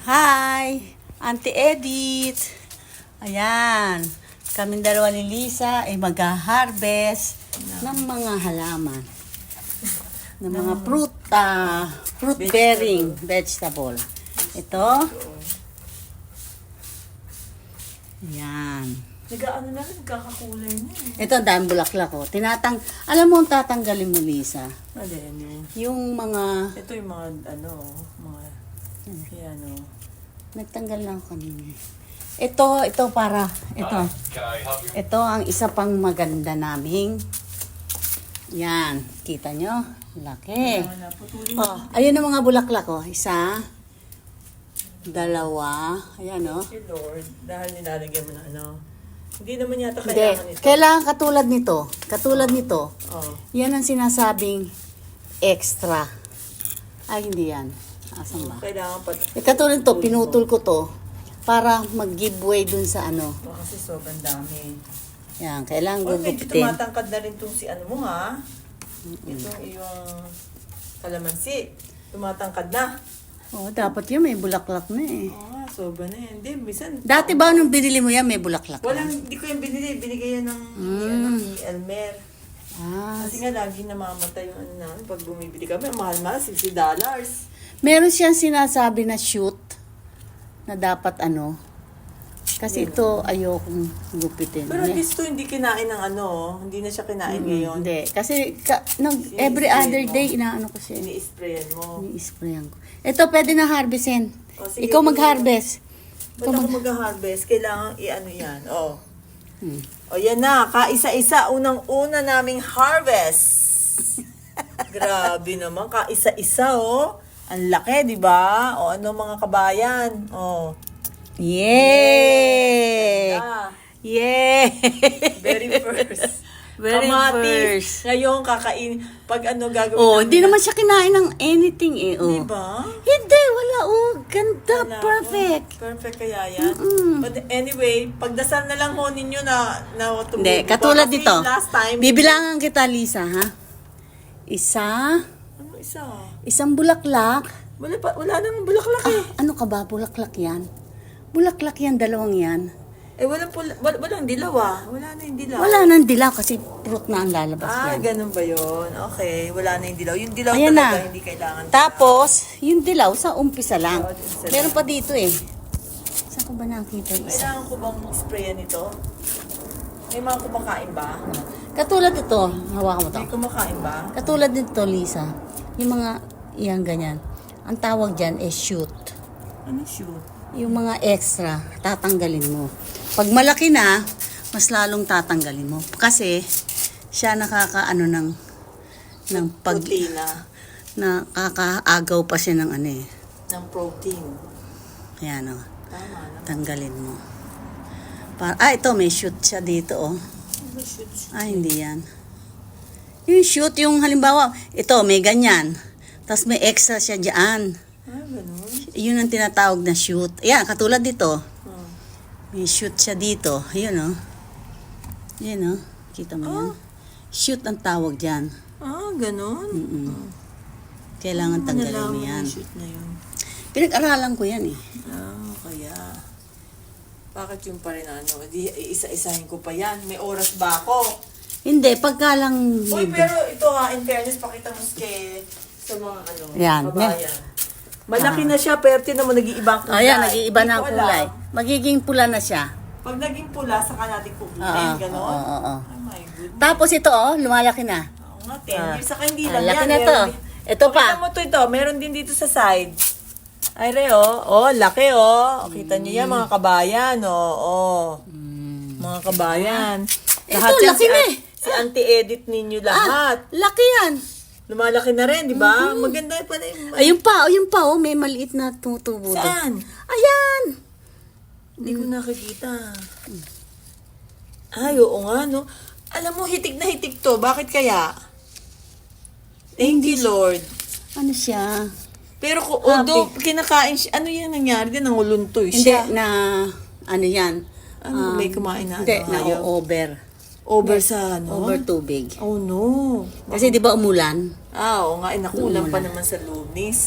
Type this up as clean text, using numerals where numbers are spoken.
Hi! Auntie Edith! Ayan. Kaming dalawa ni Lisa ay mag-harvest ng mga halaman. Ng mga fruit-bearing vegetable. Ito. Ayan. Nag-ano na rin, kakakulay na eh. Ito ang daming bulaklak ko. Alam mo ang tatanggalin mo, Lisa? Alin yun? Yung mga... Ito yung mga, Nagtanggal na ako kanina. Ito para, ito ang isa pang maganda naming. Yan, kita nyo? Laki. Oh, ayun ang mga bulaklak ko. Isa, dalawa, ayan o. Thank you, Lord. Dahil nilalagyan mo na Hindi naman yata Hindi, kailangan ito. kailangan katulad nito. Katulad nito. Oh. Yan ang sinasabing extra. Ay, hindi yan. Asan ba? Kailangan pa. Katulad nito, pinutol ko to para mag-giveaway dun sa ano. Kasi sobrang dami. Yan, kailangan O, medyo gugupitin. tumatangkad na rin itong si mo ha. Itong iyong kalamansi. Tumatangkad na. Oh, dapat yun, may bulaklak na eh. Sobra na yan. Hindi, minsan. Dati ba nung binili mo yan, may bulaklak na? Hindi ko yung binili. Binigay yan ng ni Elmer. Kasi nga lagi namamatay yung namin pag bumibili kami. Mahal-mahal, $60. Meron siyang sinasabi na shoot na dapat kasi ito ayokong gupitin. Pero at least to, hindi kinain ng hindi na siya kinain ngayon. Hindi. Kasi every other day, inaano ko siya. Ini-sprayan mo. Ini-sprayan ko. Ito, pwede na harvestin. O, sige, Ikaw mag-harvest. Ba't ako mag-harvest? Kailangan yan. O, yan na. Kaisa-isa. Unang-una naming harvest. Grabe naman. Kaisa-isa, Ang laki, di ba? O, mga kabayan? O. Yay! Yay! Very first. Very Kamatis. first. Ngayon, kakain. Pag gagawin Oh, namin hindi naman siya kinain ng anything eh. Oh. Di ba? Hindi, wala. Oh, ganda. Wala. Perfect. Perfect kaya yan. But anyway, pagdasal na lang ho ninyo na tumubo. Hindi, katulad Kasi nito. last time, Bibilangan kita, Lisa, ha? Isa, ano isa? isang bulaklak. Wala nang bulaklak eh. Ano ka ba? Bulaklak yan. Bulaklak yan, dalawang yan. Walang dilaw Wala na yung dilaw. Wala nang dilaw kasi fruit na ang lalabas yan. Ganun ba yun? Okay, wala na yung dilaw. Yung dilaw Ayan talaga, na. hindi kailangan. Tapos, yung dilaw sa umpisa lang. Oo, umpisa Meron lang. pa dito eh. Saan ko ba nakita yung isa? Kailangan ko bang sprayan ito? May mga kumakain ba? Katulad ito, hawakan mo to. May kumakain ba? Katulad nito, Lisa. Yung mga, yan ganyan. Ang tawag dyan is shoot. Ano shoot? Yung mga extra, tatanggalin mo. Pag malaki na, mas lalong tatanggalin mo. Kasi, siya nakakaano ng Proteina. nakakaagaw pa siya ng Ng protein. Ayan o. Tama na. Tanggalin mo. Ito, may shoot siya dito oh. Ano shoot? Hindi yan. Yung shoot, yung halimbawa, ito, may ganyan. Tapos may extra siya dyan. Ganun. Yun ang tinatawag na shoot. Ayan, katulad dito. Hmm. May shoot siya dito. Ayun oh. Yan oh. Kita mo yan? Shoot ang tawag dyan. Ganun? Kailangan tanggalin mo yan. Yung shoot na yun. Pinag-aralan ko yan eh. Kaya. Bakit yung pa rin Di, isa-isahin ko pa yan. May oras ba ako? Hindi, pagka lang Uy, libre. pero ito in fairness, pakita mo sa mga Yan. kabayan. Malaki na siya, pero tinan mo, nag-iiba ang kulay. Ayan, nag-iiba na ang Hindi ko kulay. alam. Magiging pula na siya. Pag naging pula, saka natin kukunin, Oo, gano'n? oo. Oh my goodness. Tapos ito oh, lumalaki na. Oo nga, 10 years. Saka hindi lang laki yan. na to. Ito pa. Pakita mo ito. Meron din dito sa side. Ay, laki, Kita niyo yan, mga kabayan, Mga kabayan. Ito, yan laki na eh. Si Auntie Edith ninyo lahat. Laki yan. Lumalaki na rin, di ba? Maganda pala yung... Ayun pa, oh, may maliit na tumutubo doon. Saan? Ayan. Hindi ko nakikita. Ay, oo nga, no? Alam mo, hitik na hitik to. Bakit kaya? Thank you, Lord. Ano siya? Pero although kinakain siya, ano yan nangyari din? Nanguluntoy Hindi, siya. ano yan? May kumain na? Hindi, Ayaw? over. Over sa Over tubig. Oh no. Kasi di ba umulan? Oo nga, nakulang pa naman sa Lunis.